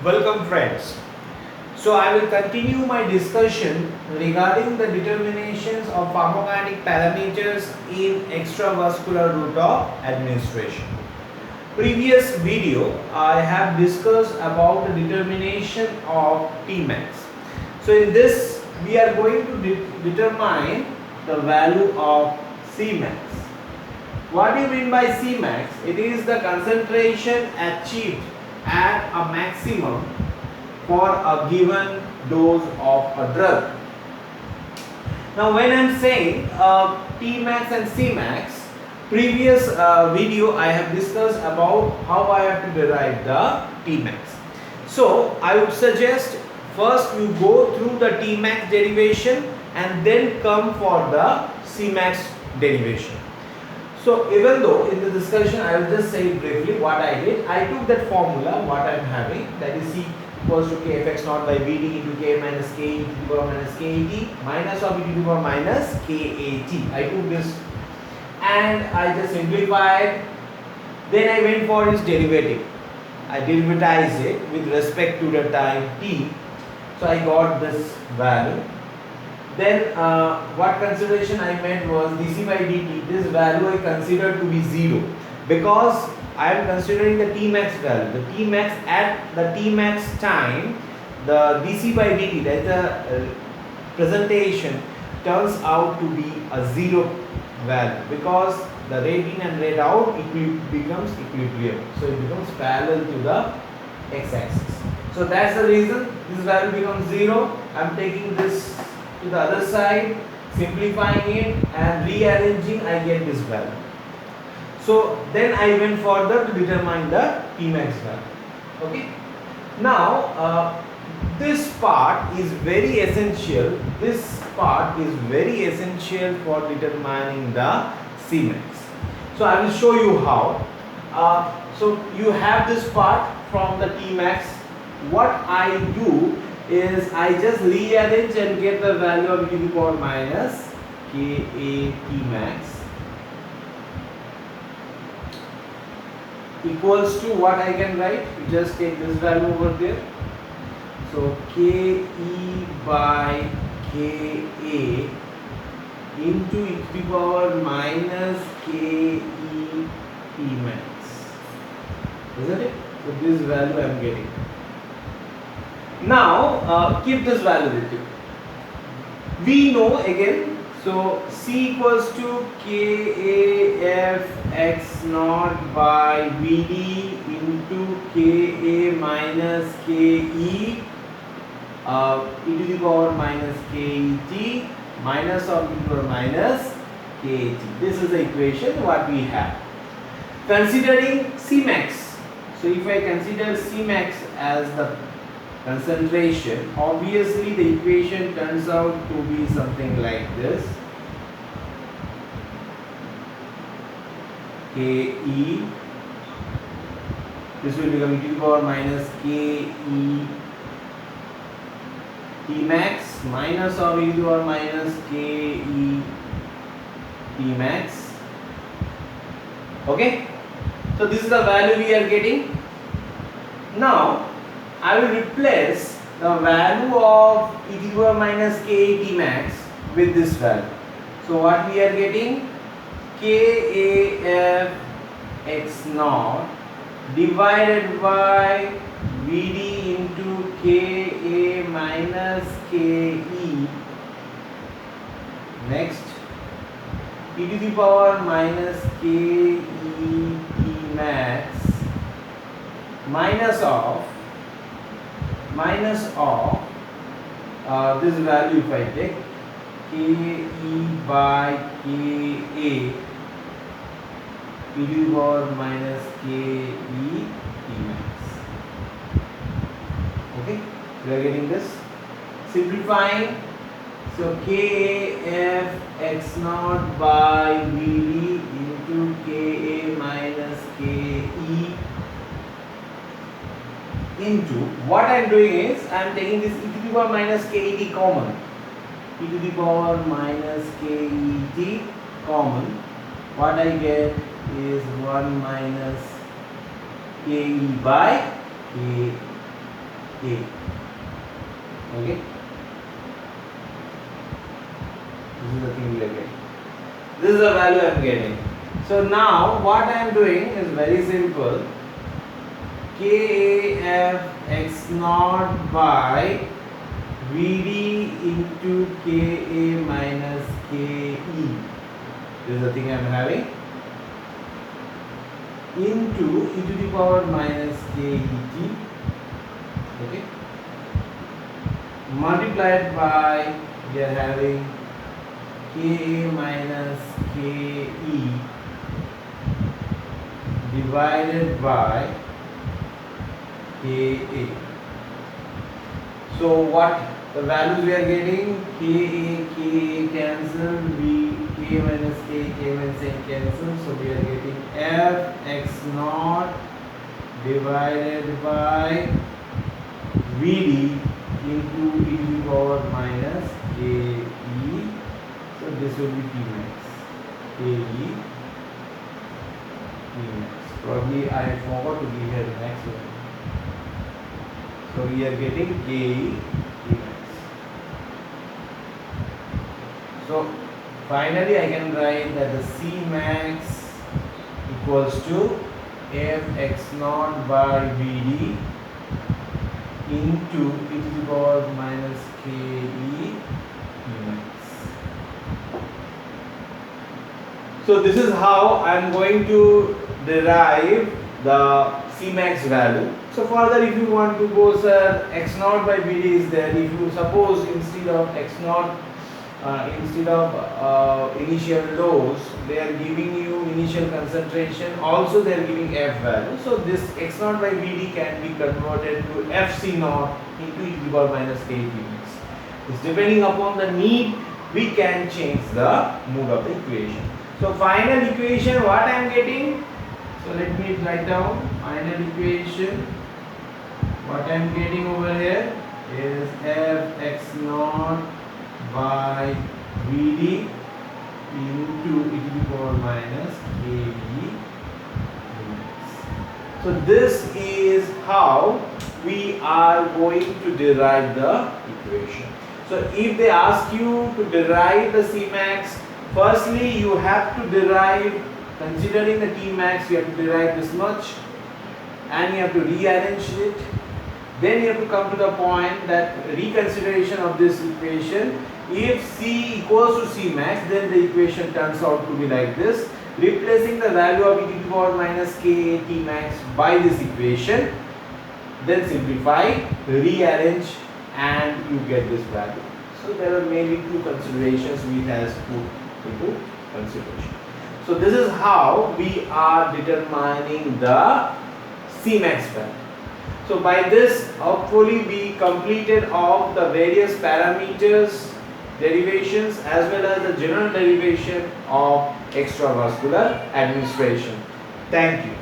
Welcome friends. So I will continue my discussion regarding the determinations of pharmacokinetic parameters in extravascular route of administration. Previous video I have discussed about the determination of Tmax. So in this we are going to determine the value of Cmax. What do you mean by Cmax? It is the concentration achieved at a maximum for a given dose of a drug. Now when I am saying Tmax and Cmax, previous video I have discussed about how I have to derive the Tmax. So I would suggest first you go through the Tmax derivation and then come for the Cmax derivation. So even though in the discussion I will just say briefly what I did. I took that formula what I am having, that is C equals to Kfx naught by Vd into K minus K e to the power minus Kat minus of e to the power minus Kat. I took this and I just simplified. Then I went for its derivative. I derivatized it with respect to the time t. So I got this value. Then what consideration I made was dc by dt. This value I considered to be 0 because I am considering the Tmax value. The Tmax at the Tmax time, the dc by dt, that is the presentation, turns out to be a 0 value because the rate in and rate out becomes equilibrium. So it becomes parallel to the x-axis. So that's the reason this value becomes 0. I am taking this to the other side, simplifying it and rearranging, I get this value. So then I went further to determine the Tmax value. Okay. Now this part is very essential. This part is very essential for determining the Cmax. So I will show you how. So you have this part from the Tmax. What I do is I just rearrange and get the value of e to the power minus Ka Tmax equals to what I can write. You just take this value over there. So Ke by Ka into e to the power minus Ke Tmax. Isn't it? So this value I am getting. Now keep this value with you. We know again, so C equals to Kaf x naught by Vd into Ka minus Ke e to the power minus Ket minus of e to the power minus Kat. This is the equation what we have. Considering Cmax, so if I consider Cmax as the concentration, obviously the equation turns out to be something like this. Ke, this will become e to the power minus Ke Tmax minus of e to the power minus Ke Tmax. Okay, so this is the value we are getting. Now I will replace the value of e to the power minus Ka Tmax with this value. So what we are getting? Kaf x naught divided by Vd into Ka minus Ke. Next, e to the power minus Ke Tmax minus of this value if I take Ke by Ka e to the power minus Ke Tmax. Okay, we are getting this. Simplifying, so Kaf x naught by Vd into Ka minus Ke into, what I am doing is I am taking this e to the power minus Ket common. E to the power minus Ket common. What I get is 1 minus Ke by K A. Okay. This is the thing we are getting. This is the value I am getting. So now what I am doing is very simple. KAF x naught by VD into KA minus KE. This is the thing I am having. Into e to the power minus KET. Okay. Multiplied by, we are having KA minus KE divided by KA. So what the values we are getting? KA cancel, K minus K minus N cancel. So we are getting F x naught divided by VD into e to the power minus KE. So this will be T max. KE T max. Probably I forgot to give here the max value. So we are getting KE T max. So finally I can write that the C max equals to F x naught by VD into e to the power minus KE T max. So this is how I am going to derive the C max value. So further, if you want to go, sir, x naught by VD is there. If you suppose instead of x naught, initial lows, they are giving you initial concentration. Also, they are giving F value. So this x naught by VD can be converted to FC naught into e to the power minus KT max. It's depending upon the need, we can change the mood of the equation. So final equation, what I am getting? So let me write down final equation. What I am getting over here is F x naught by VD into e to the power minus KE. So this is how we are going to derive the equation. So if they ask you to derive the C max, firstly you have to derive, considering the T max, you have to derive this much and you have to rearrange it. Then you have to come to the point that reconsideration of this equation. If C equals to C max, then the equation turns out to be like this. Replacing the value of e to the power minus K T max by this equation, then simplify, rearrange, and you get this value. So there are mainly two considerations we has put into consideration. So this is how we are determining the C max value. So by this, hopefully we completed all the various parameters, derivations, as well as the general derivation of extravascular administration. Thank you.